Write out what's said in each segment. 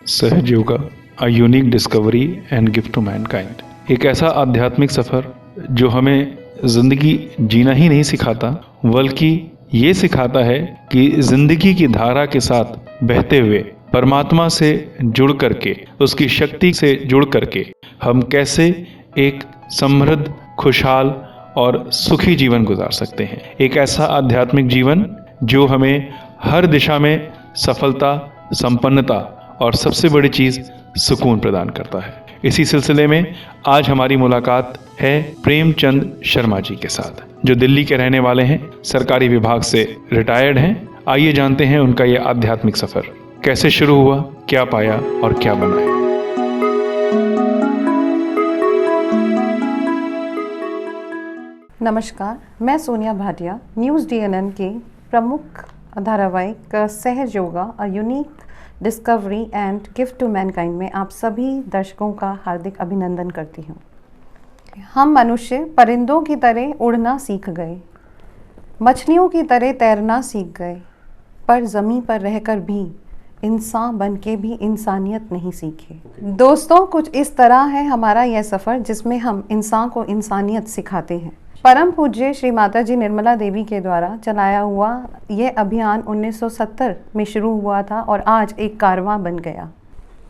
सहज yoga, a unique discovery and gift to mankind. एक ऐसा आध्यात्मिक सफ़र जो हमें ज़िंदगी जीना ही नहीं सिखाता, बल्कि ये सिखाता है कि ज़िंदगी की धारा के साथ बहते हुए परमात्मा से जुड़ करके, उसकी शक्ति से जुड़ करके हम कैसे एक समृद्ध, खुशहाल और सुखी जीवन गुजार सकते हैं। एक ऐसा आध्यात्मिक जीवन जो हमें हर दिशा में सफलता, संपन्नता और सबसे बड़ी चीज़ सुकून प्रदान करता है। इसी सिलसिले में आज हमारी मुलाकात है प्रेमचंद शर्मा जी के साथ, जो दिल्ली के रहने वाले हैं, सरकारी विभाग से रिटायर्ड हैं। आइए जानते हैं उनका ये आध्यात्मिक सफ़र कैसे शुरू हुआ, क्या पाया और क्या बना है। नमस्कार, मैं सोनिया भाटिया, न्यूज़ DNN के प्रमुख धारावाहिक Sahaj yoga, a unique discovery and gift to mankind में आप सभी दर्शकों का हार्दिक अभिनंदन करती हूँ। हम मनुष्य परिंदों की तरह उड़ना सीख गए, मछलियों की तरह तैरना सीख गए, पर ज़मीन पर रहकर भी इंसान बन के भी इंसानियत नहीं सीखे। दोस्तों, कुछ इस तरह है हमारा यह सफ़र जिसमें हम इंसान को इंसानियत सिखाते हैं। परम पूज्य श्री माता जी निर्मला देवी के द्वारा चलाया हुआ यह अभियान 1970 में शुरू हुआ था और आज एक कारवां बन गया।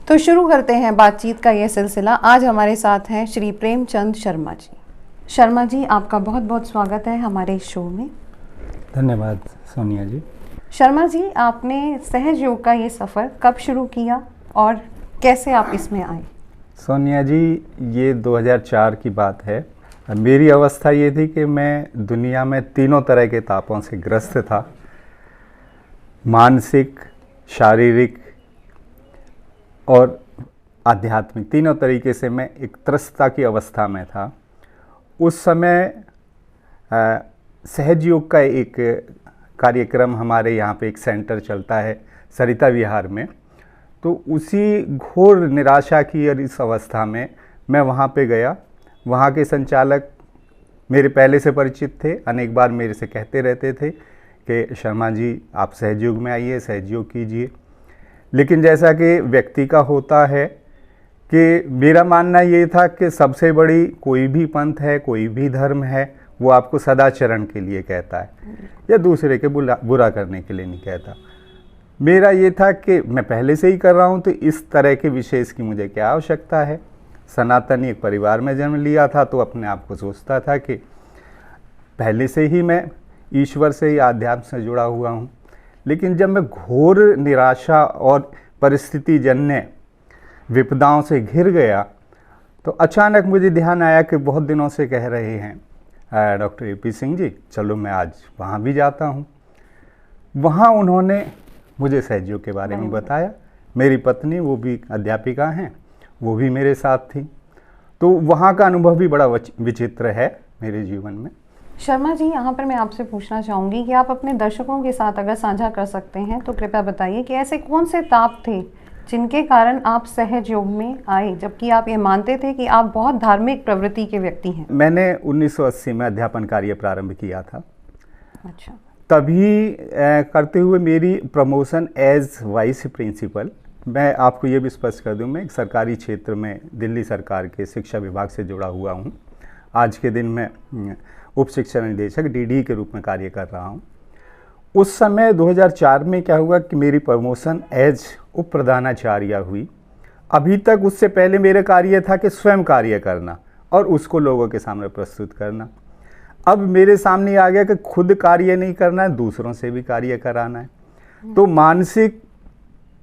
तो शुरू करते हैं बातचीत का यह सिलसिला। आज हमारे साथ हैं श्री प्रेमचंद शर्मा जी। शर्मा जी, आपका बहुत बहुत स्वागत है हमारे शो में। धन्यवाद सोनिया जी। शर्मा जी, आपने सहज योग का ये सफ़र कब शुरू किया और कैसे आप इसमें आए? सोनिया जी, ये 2004 की बात है। मेरी अवस्था ये थी कि मैं दुनिया में तीनों तरह के तापों से ग्रस्त था। मानसिक, शारीरिक और आध्यात्मिक, तीनों तरीके से मैं एक त्रस्तता की अवस्था में था। उस समय सहज योग का एक कार्यक्रम हमारे यहाँ पे एक सेंटर चलता है सरिता विहार में, तो उसी घोर निराशा की और इस अवस्था में मैं वहाँ पे गया। वहाँ के संचालक मेरे पहले से परिचित थे, अनेक बार मेरे से कहते रहते थे कि शर्मा जी आप सहयोग में आइए, सहयोग कीजिए। लेकिन जैसा कि व्यक्ति का होता है कि मेरा मानना ये था कि सबसे बड़ी कोई भी पंथ है, कोई भी धर्म है, वो आपको सदाचरण के लिए कहता है या दूसरे के बुरा करने के लिए नहीं कहता। मेरा ये था कि मैं पहले से ही कर रहा हूँ, तो इस तरह के विशेष की मुझे क्या आवश्यकता है। सनातनी एक परिवार में जन्म लिया था, तो अपने आप को सोचता था कि पहले से ही मैं ईश्वर से ही आध्यात्म से जुड़ा हुआ हूँ। लेकिन जब मैं घोर निराशा और परिस्थिति जन्य विपदाओं से घिर गया, तो अचानक मुझे ध्यान आया कि बहुत दिनों से कह रहे हैं डॉक्टर AP सिंह जी, चलो मैं आज वहाँ भी जाता हूँ। वहाँ उन्होंने मुझे सहयोग के बारे में बताया। मेरी पत्नी, वो भी अध्यापिका हैं, वो भी मेरे साथ थी। तो वहाँ का अनुभव भी बड़ा विचित्र है मेरे जीवन में। शर्मा जी, यहाँ पर मैं आपसे पूछना चाहूँगी कि आप अपने दर्शकों के साथ अगर साझा कर सकते हैं तो कृपया बताइए कि ऐसे कौन से ताप थे जिनके कारण आप सहज योग में आए, जबकि आप ये मानते थे कि आप बहुत धार्मिक प्रवृत्ति के व्यक्ति हैं। मैंने 1980 में अध्यापन कार्य प्रारंभ किया था। अच्छा। तभी करते हुए मेरी प्रमोशन एज वाइस प्रिंसिपल, मैं आपको ये भी स्पष्ट कर दूं, मैं एक सरकारी क्षेत्र में दिल्ली सरकार के शिक्षा विभाग से जुड़ा हुआ हूं। आज के दिन मैं उप शिक्षा निदेशक DD के रूप में कार्य कर रहा हूं। उस समय 2004 में क्या हुआ कि मेरी प्रमोशन एज उप प्रधानाचार्य हुई। अभी तक उससे पहले मेरा कार्य था कि स्वयं कार्य करना और उसको लोगों के सामने प्रस्तुत करना। अब मेरे सामने आ गया कि खुद कार्य नहीं करना है, दूसरों से भी कार्य कराना है। तो मानसिक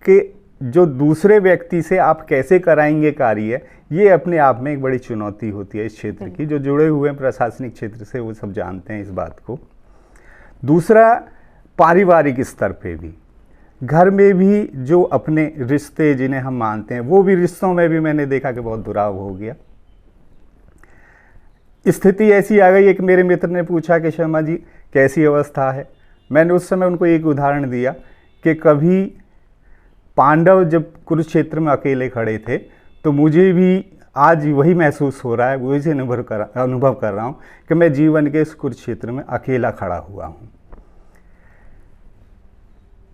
के जो दूसरे व्यक्ति से आप कैसे कराएंगे कार्य, ये अपने आप में एक बड़ी चुनौती होती है इस क्षेत्र की। जो जुड़े हुए हैं प्रशासनिक क्षेत्र से वो सब जानते हैं इस बात को। दूसरा, पारिवारिक स्तर पे भी, घर में भी जो अपने रिश्ते जिन्हें हम मानते हैं, वो भी रिश्तों में भी मैंने देखा कि बहुत दुराव हो गया। स्थिति ऐसी आ गई है कि मेरे मित्र ने पूछा कि शर्मा जी कैसी अवस्था है। मैंने उस समय उनको एक उदाहरण दिया कि कभी पांडव जब कुरुक्षेत्र में अकेले खड़े थे, तो मुझे भी आज वही महसूस हो रहा है, वही से अनुभव कर रहा हूँ कि मैं जीवन के इस कुरुक्षेत्र में अकेला खड़ा हुआ हूँ।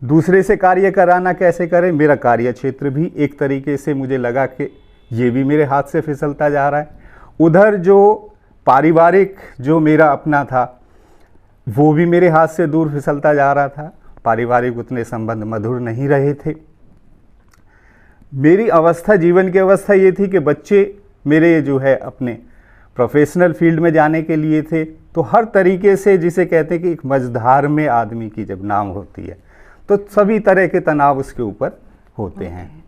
दूसरे से कार्य कराना कैसे करें, मेरा कार्य क्षेत्र भी एक तरीके से मुझे लगा कि ये भी मेरे हाथ से फिसलता जा रहा है। उधर जो पारिवारिक जो मेरा अपना था वो भी मेरे हाथ से दूर फिसलता जा रहा था। पारिवारिक उतने संबंध मधुर नहीं रहे थे। मेरी अवस्था, जीवन की अवस्था ये थी कि बच्चे मेरे जो है अपने प्रोफेशनल फील्ड में जाने के लिए थे, तो हर तरीके से, जिसे कहते हैं कि एक मझधार में आदमी की जब नाव होती है तो सभी तरह के तनाव उसके ऊपर होते हैं।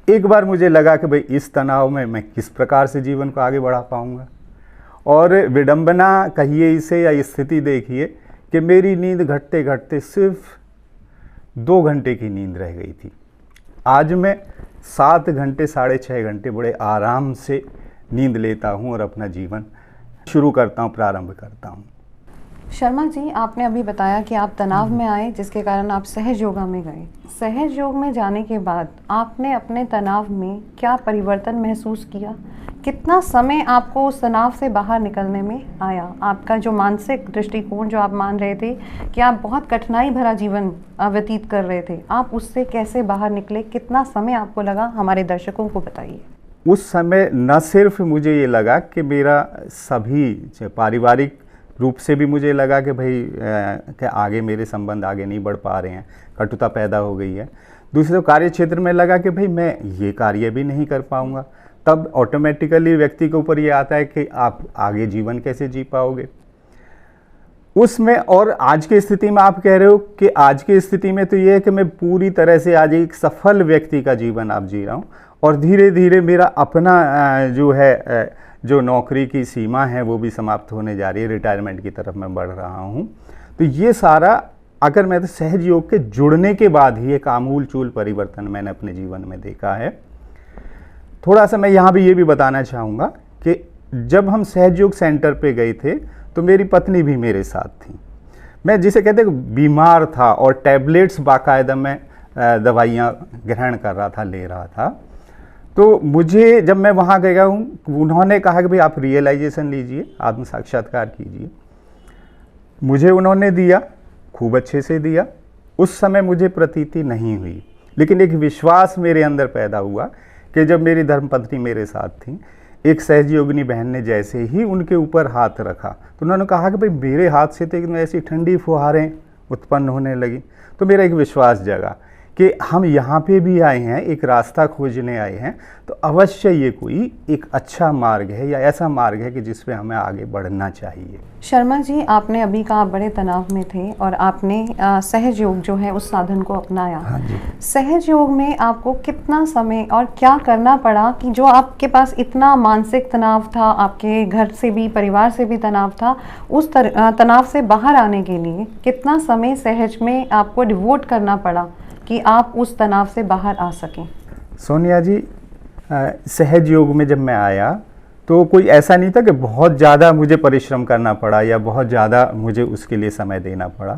एक बार मुझे लगा कि भाई इस तनाव में मैं किस प्रकार से जीवन को आगे बढ़ा पाऊंगा, और विडंबना कहिए इसे या स्थिति देखिए कि मेरी नींद घटते घटते सिर्फ 2 घंटे की नींद रह गई थी। आज मैं 7 घंटे 6.5 घंटे बड़े आराम से नींद लेता हूँ और अपना जीवन शुरू करता हूँ, प्रारंभ करता हूँ। शर्मा जी, आपने अभी बताया कि आप तनाव में आए जिसके कारण आप सहज योगा में गए। सहज योग में जाने के बाद आपने अपने तनाव में क्या परिवर्तन महसूस किया? कितना समय आपको उस तनाव से बाहर निकलने में आया? आपका जो मानसिक दृष्टिकोण जो आप मान रहे थे कि आप बहुत कठिनाई भरा जीवन व्यतीत कर रहे थे, आप उससे कैसे बाहर निकले? कितना समय आपको लगा? हमारे दर्शकों को बताइए। उस समय न सिर्फ मुझे ये लगा कि मेरा सभी पारिवारिक रूप से भी मुझे लगा कि भाई कि आगे मेरे संबंध आगे नहीं बढ़ पा रहे हैं, कटुता पैदा हो गई है। दूसरे कार्य क्षेत्र में लगा कि भाई मैं ये कार्य भी नहीं कर पाऊंगा। तब ऑटोमेटिकली व्यक्ति के ऊपर ये आता है कि आप आगे जीवन कैसे जी पाओगे उसमें। और आज की स्थिति में आप कह रहे हो कि आज की स्थिति में तो ये है कि मैं पूरी तरह से आज एक सफल व्यक्ति का जीवन आप जी रहा हूँ, और धीरे धीरे मेरा अपना जो है जो नौकरी की सीमा है वो भी समाप्त होने जा रही है, रिटायरमेंट की तरफ मैं बढ़ रहा हूँ। तो ये सारा अगर मैं तो सहज योग के जुड़ने के बाद ही एक आमूल चूल परिवर्तन मैंने अपने जीवन में देखा है। थोड़ा सा मैं यहाँ भी ये भी बताना चाहूँगा कि जब हम सहज योग सेंटर पे गए थे तो मेरी पत्नी भी मेरे साथ थी। मैं जिसे कहते हैं बीमार था और टैबलेट्स बाकायदा मैं दवाइयाँ ग्रहण कर रहा था, ले रहा था। तो मुझे जब मैं वहाँ गया हूँ, उन्होंने कहा कि भाई आप रियलाइजेशन लीजिए, आत्म साक्षात्कार कीजिए। मुझे उन्होंने दिया, खूब अच्छे से दिया। उस समय मुझे प्रतीति नहीं हुई, लेकिन एक विश्वास मेरे अंदर पैदा हुआ कि जब मेरी धर्मपत्नी मेरे साथ थी, एक सहयोगिनी बहन ने जैसे ही उनके ऊपर हाथ रखा तो उन्होंने कहा कि भाई मेरे हाथ से तो एकदम ऐसी ठंडी फुहारें उत्पन्न होने लगी। तो मेरा एक विश्वास जगा कि हम यहाँ पे भी आए हैं, एक रास्ता खोजने आए हैं, तो अवश्य ये कोई एक अच्छा मार्ग है या ऐसा मार्ग है कि जिस पे हमें आगे बढ़ना चाहिए। शर्मा जी, आपने अभी कहा आप बड़े तनाव में थे और आपने सहज योग जो है उस साधन को अपनाया। हाँ जी। सहज योग में आपको कितना समय और क्या करना पड़ा कि जो आपके पास इतना मानसिक तनाव था, आपके घर से भी परिवार से भी तनाव था, उस तनाव से बाहर आने के लिए कितना समय सहज में आपको डिवोट करना पड़ा कि आप उस तनाव से बाहर आ सकें? सोनिया जी, सहज योग में जब मैं आया तो कोई ऐसा नहीं था कि बहुत ज़्यादा मुझे परिश्रम करना पड़ा या बहुत ज़्यादा मुझे उसके लिए समय देना पड़ा।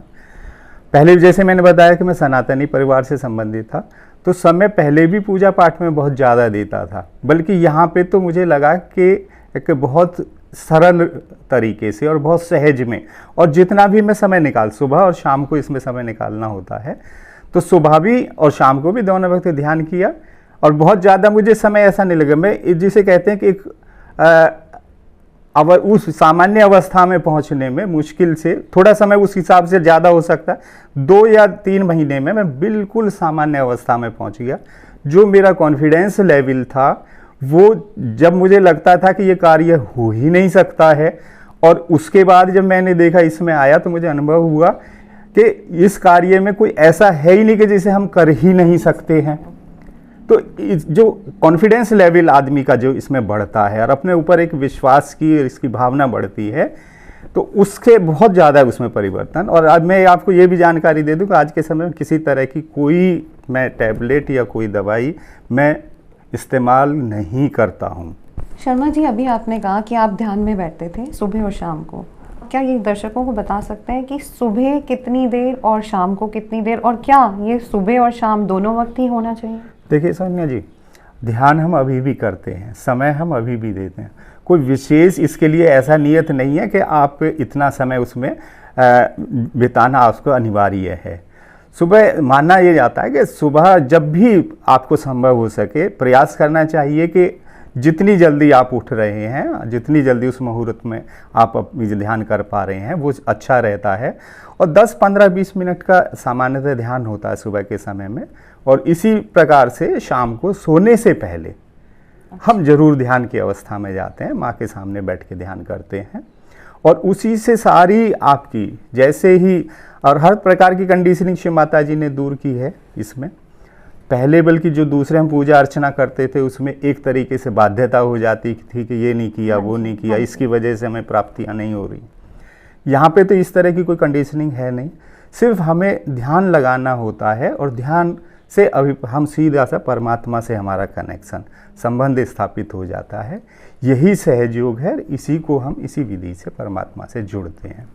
पहले जैसे मैंने बताया कि मैं सनातनी परिवार से संबंधित था, तो समय पहले भी पूजा पाठ में बहुत ज़्यादा देता था, बल्कि यहाँ पे तो मुझे लगा कि एक बहुत सरल तरीके से और बहुत सहज में, और जितना भी मैं समय निकाल, सुबह और शाम को इसमें समय निकालना होता है, तो सुबह भी और शाम को भी दोनों वक्त ध्यान किया। और बहुत ज़्यादा मुझे समय ऐसा नहीं लगा। मैं जिसे कहते हैं कि एक उस सामान्य अवस्था में पहुंचने में मुश्किल से थोड़ा समय उस हिसाब से ज़्यादा हो सकता है। 2 या 3 महीने में मैं बिल्कुल सामान्य अवस्था में पहुंच गया। जो मेरा कॉन्फिडेंस लेवल था वो, जब मुझे लगता था कि ये कार्य हो ही नहीं सकता है, और उसके बाद जब मैंने देखा इसमें आया तो मुझे अनुभव हुआ कि इस कार्य में कोई ऐसा है ही नहीं कि जिसे हम कर ही नहीं सकते हैं। तो जो कॉन्फिडेंस लेवल आदमी का जो इसमें बढ़ता है और अपने ऊपर एक विश्वास की इसकी भावना बढ़ती है, तो उसके बहुत ज़्यादा उसमें परिवर्तन। और आज मैं आपको ये भी जानकारी दे दूं कि आज के समय में किसी तरह की कोई मैं टैबलेट या कोई दवाई मैं इस्तेमाल नहीं करता हूँ। शर्मा जी, अभी आपने कहा कि आप ध्यान में बैठते थे सुबह और शाम को। क्या ये दर्शकों को बता सकते हैं कि सुबह कितनी देर और शाम को कितनी देर, और क्या ये सुबह और शाम दोनों वक्त ही होना चाहिए? देखिए सोनिया जी, ध्यान हम अभी भी करते हैं, समय हम अभी भी देते हैं। कोई विशेष इसके लिए ऐसा नियत नहीं है कि आप इतना समय उसमें बिताना आपको अनिवार्य है। सुबह माना ये जाता है कि सुबह जब भी आपको संभव हो सके प्रयास करना चाहिए कि जितनी जल्दी आप उठ रहे हैं, जितनी जल्दी उस मुहूर्त में आप अपनी ध्यान कर पा रहे हैं वो अच्छा रहता है। और 10, 15, 20 मिनट का सामान्यतः ध्यान होता है सुबह के समय में। और इसी प्रकार से शाम को सोने से पहले हम जरूर ध्यान की अवस्था में जाते हैं, माँ के सामने बैठ के ध्यान करते हैं। और उसी से सारी आपकी जैसे ही और हर प्रकार की कंडीशनिंग श्री माता जी ने दूर की है इसमें। पहले बल्कि जो दूसरे हम पूजा अर्चना करते थे उसमें एक तरीके से बाध्यता हो जाती थी कि ये नहीं किया, वो नहीं किया, इसकी वजह से हमें प्राप्तियाँ नहीं हो रही। यहाँ पे तो इस तरह की कोई कंडीशनिंग है नहीं, सिर्फ हमें ध्यान लगाना होता है और ध्यान से हम सीधा सा परमात्मा से हमारा कनेक्शन, संबंध स्थापित हो जाता है। यही सहयोग है, इसी को हम इसी विधि से परमात्मा से जुड़ते हैं।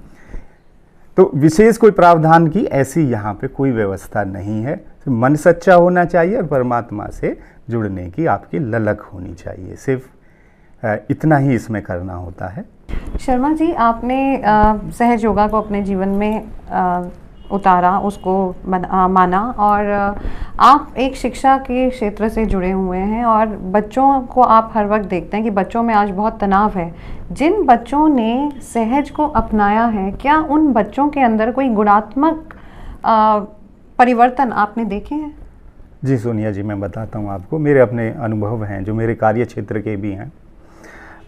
तो विशेष कोई प्रावधान की ऐसी यहाँ पे कोई व्यवस्था नहीं है। मन सच्चा होना चाहिए और परमात्मा से जुड़ने की आपकी ललक होनी चाहिए, सिर्फ इतना ही इसमें करना होता है। शर्मा जी, आपने सहज योगा को अपने जीवन में उतारा, उसको माना, और आप एक शिक्षा के क्षेत्र से जुड़े हुए हैं और बच्चों को आप हर वक्त देखते हैं कि बच्चों में आज बहुत तनाव है। जिन बच्चों ने सहज को अपनाया है, क्या उन बच्चों के अंदर कोई गुणात्मक परिवर्तन आपने देखे हैं? जी सोनिया जी, मैं बताता हूँ आपको, मेरे अपने अनुभव हैं जो मेरे कार्य क्षेत्र के भी हैं।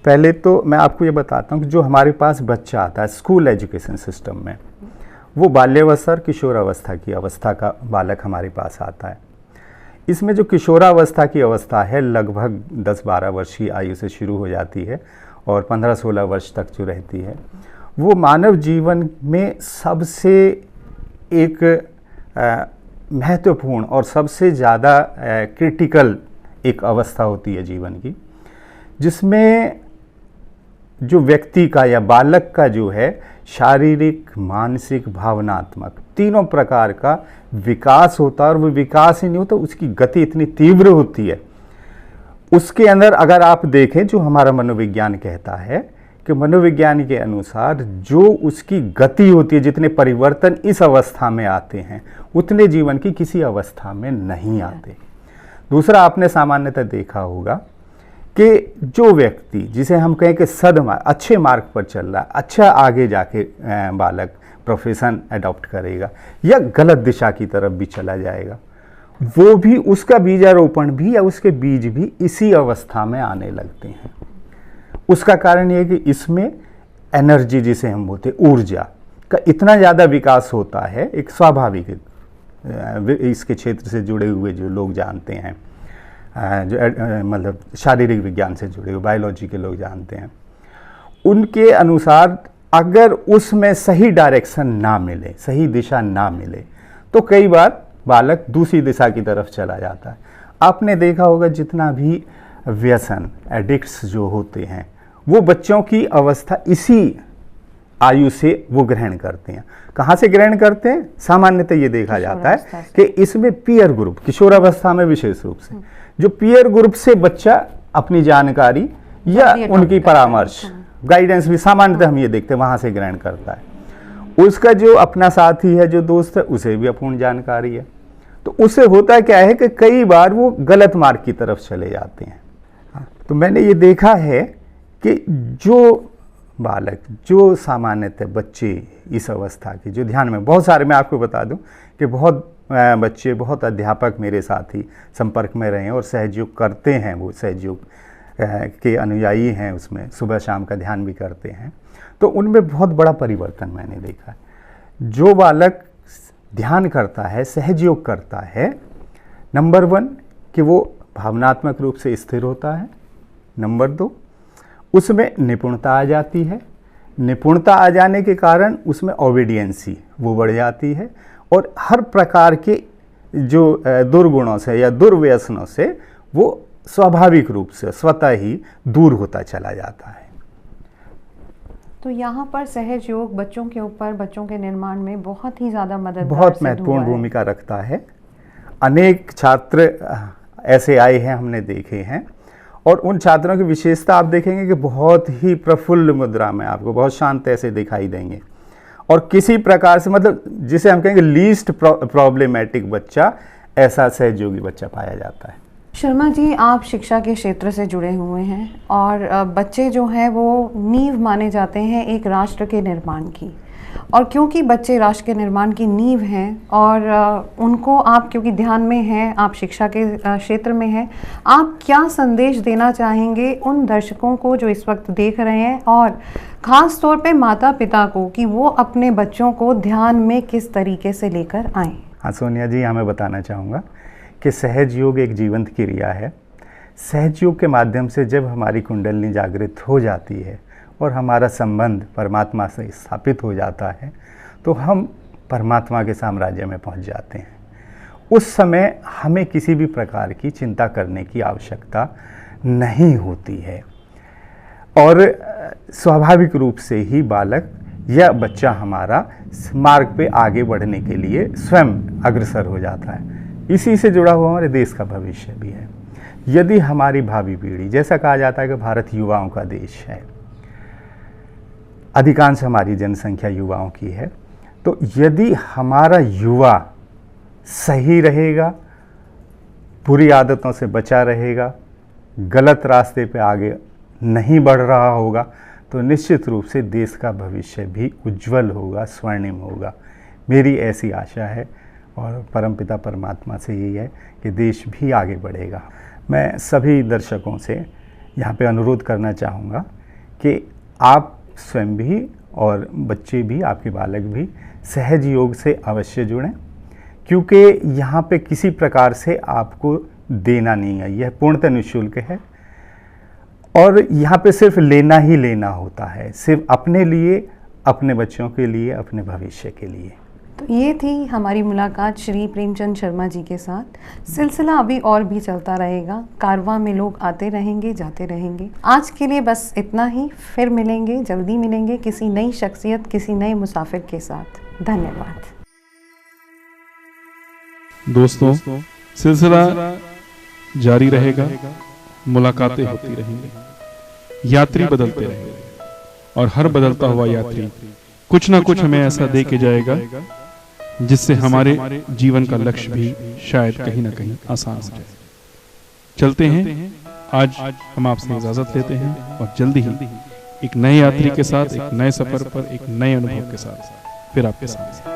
पहले तो मैं आपको ये बताता हूँ कि जो हमारे पास बच्चा आता है स्कूल एजुकेशन सिस्टम में, वो बाल्यावस्था और किशोरावस्था की अवस्था का बालक हमारे पास आता है। इसमें जो किशोरावस्था की अवस्था है लगभग 10-12 वर्ष की आयु से शुरू हो जाती है और 15-16 वर्ष तक जो रहती है, वो मानव जीवन में सबसे एक महत्वपूर्ण और सबसे ज़्यादा क्रिटिकल एक अवस्था होती है जीवन की, जिसमें जो व्यक्ति का या बालक का जो है शारीरिक, मानसिक, भावनात्मक तीनों प्रकार का विकास होता है। और वो विकास ही नहीं होता, उसकी गति इतनी तीव्र होती है उसके अंदर। अगर आप देखें, जो हमारा मनोविज्ञान कहता है कि मनोविज्ञान के अनुसार जो उसकी गति होती है, जितने परिवर्तन इस अवस्था में आते हैं उतने जीवन की किसी अवस्था में नहीं आते। दूसरा, आपने सामान्यतः देखा होगा कि जो व्यक्ति जिसे हम कहें कि सदमार्ग, अच्छे मार्ग पर चल रहा है, अच्छा आगे जाके बालक प्रोफेशन अडॉप्ट करेगा या गलत दिशा की तरफ भी चला जाएगा, वो भी उसका बीजारोपण भी या उसके बीज भी इसी अवस्था में आने लगते हैं। उसका कारण ये है कि इसमें एनर्जी, जिसे हम बोलते हैं ऊर्जा का, इतना ज़्यादा विकास होता है। एक स्वाभाविक, इसके क्षेत्र से जुड़े हुए जो लोग जानते हैं, जो मतलब शारीरिक विज्ञान से जुड़े हुए बायोलॉजी के लोग जानते हैं, उनके अनुसार अगर उसमें सही डायरेक्शन ना मिले, सही दिशा ना मिले, तो कई बार बालक दूसरी दिशा की तरफ चला जाता है। आपने देखा होगा जितना भी व्यसन, एडिक्ट्स जो होते हैं, वो बच्चों की अवस्था इसी आयु से वो ग्रहण करते हैं। कहाँ से ग्रहण करते हैं? सामान्यतः ये देखा जाता है कि इसमें पीयर ग्रुप, किशोरावस्था में विशेष रूप से जो पीयर ग्रुप से बच्चा अपनी जानकारी या उनकी परामर्श, गाइडेंस भी सामान्यतः हम ये देखते हैं वहाँ से ग्रहण करता है। उसका जो अपना साथी है, जो दोस्त है, उसे भी अपूर्ण जानकारी है। तो उससे होता क्या है कि कई बार वो गलत मार्ग की तरफ चले जाते हैं। तो मैंने ये देखा है कि जो बालक, जो सामान्यतः बच्चे इस अवस्था के जो ध्यान में, बहुत सारे मैं आपको बता दूं कि बहुत बच्चे, बहुत अध्यापक मेरे साथ ही संपर्क में रहे हैं और सहयोग करते हैं, वो सहयोग के अनुयायी हैं, उसमें सुबह शाम का ध्यान भी करते हैं। तो उनमें बहुत बड़ा परिवर्तन मैंने देखा है। जो बालक ध्यान करता है, सहयोग करता है, नंबर 1 कि वो भावनात्मक रूप से स्थिर होता है। नंबर 2, उसमें निपुणता आ जाती है। निपुणता आ जाने के कारण उसमें ओबीडियंसी वो बढ़ जाती है और हर प्रकार के जो दुर्गुणों से या दुर्व्यसनों से वो स्वाभाविक रूप से स्वतः ही दूर होता चला जाता है। तो यहाँ पर सहज योग बच्चों के ऊपर, बच्चों के निर्माण में बहुत ही ज़्यादा मददगार, बहुत महत्वपूर्ण भूमिका रखता है। अनेक छात्र ऐसे आए हैं, हमने देखे हैं, और उन छात्रों की विशेषता आप देखेंगे कि बहुत ही प्रफुल्ल मुद्रा में आपको बहुत शांत ऐसे दिखाई देंगे और किसी प्रकार से मतलब जिसे हम कहेंगे लीस्ट प्रॉब्लमेटिक बच्चा, ऐसा सहयोगी बच्चा पाया जाता है। शर्मा जी, आप शिक्षा के क्षेत्र से जुड़े हुए हैं और बच्चे जो हैं वो नींव माने जाते हैं एक राष्ट्र के निर्माण की, और क्योंकि बच्चे राष्ट्र के निर्माण की नींव हैं और उनको आप क्योंकि ध्यान में हैं, आप शिक्षा के क्षेत्र में हैं, आप क्या संदेश देना चाहेंगे उन दर्शकों को जो इस वक्त देख रहे हैं और ख़ास तौर पे माता पिता को कि वो अपने बच्चों को ध्यान में किस तरीके से लेकर आएँ? हाँ सोनिया जी, यहाँ मैं बताना चाहूँगा कि सहज योग एक जीवंत क्रिया है। सहज योग के माध्यम से जब हमारी कुंडलिनी जागृत हो जाती है और हमारा संबंध परमात्मा से स्थापित हो जाता है, तो हम परमात्मा के साम्राज्य में पहुंच जाते हैं। उस समय हमें किसी भी प्रकार की चिंता करने की आवश्यकता नहीं होती है और स्वाभाविक रूप से ही बालक या बच्चा हमारा मार्ग पे आगे बढ़ने के लिए स्वयं अग्रसर हो जाता है। इसी से जुड़ा हुआ हमारे देश का भविष्य भी है। यदि हमारी भावी पीढ़ी, जैसा कहा जाता है कि भारत युवाओं का देश है, अधिकांश हमारी जनसंख्या युवाओं की है, तो यदि हमारा युवा सही रहेगा, बुरी आदतों से बचा रहेगा, गलत रास्ते पे आगे नहीं बढ़ रहा होगा, तो निश्चित रूप से देश का भविष्य भी उज्जवल होगा, स्वर्णिम होगा। मेरी ऐसी आशा है और परमपिता परमात्मा से यही है कि देश भी आगे बढ़ेगा। मैं सभी दर्शकों से यहाँ पे अनुरोध करना चाहूँगा कि आप स्वयं भी और बच्चे भी, आपके बालक भी सहज योग से अवश्य जुड़ें, क्योंकि यहाँ पे किसी प्रकार से आपको देना नहीं है, यह पूर्णतः निःशुल्क है और यहाँ पे सिर्फ लेना ही लेना होता है, सिर्फ अपने लिए, अपने बच्चों के लिए, अपने भविष्य के लिए। तो ये थी हमारी मुलाकात श्री प्रेमचंद शर्मा जी के साथ। सिलसिला अभी और भी चलता रहेगा, कारवां में लोग आते रहेंगे, जाते रहेंगे। आज के लिए बस इतना ही, फिर मिलेंगे, जल्दी मिलेंगे किसी नई शख्सियत, किसी नए मुसाफिर के साथ। धन्यवाद दोस्तों, सिलसिला जारी रहेगा, मुलाकातें होती रहेंगी, यात्री बदलते रहेंगे और हर बदलता हुआ यात्री कुछ ना कुछ हमें ऐसा दे के जाएगा जिससे हमारे जीवन का लक्ष्य भी शायद कहीं ना कहीं आसान हो जाए। चलते हैं, आज हम आपसे इजाजत लेते हैं और जल्दी ही एक नए यात्री के साथ, एक नए सफर पर, एक नए अनुभव के साथ फिर आपके साथ।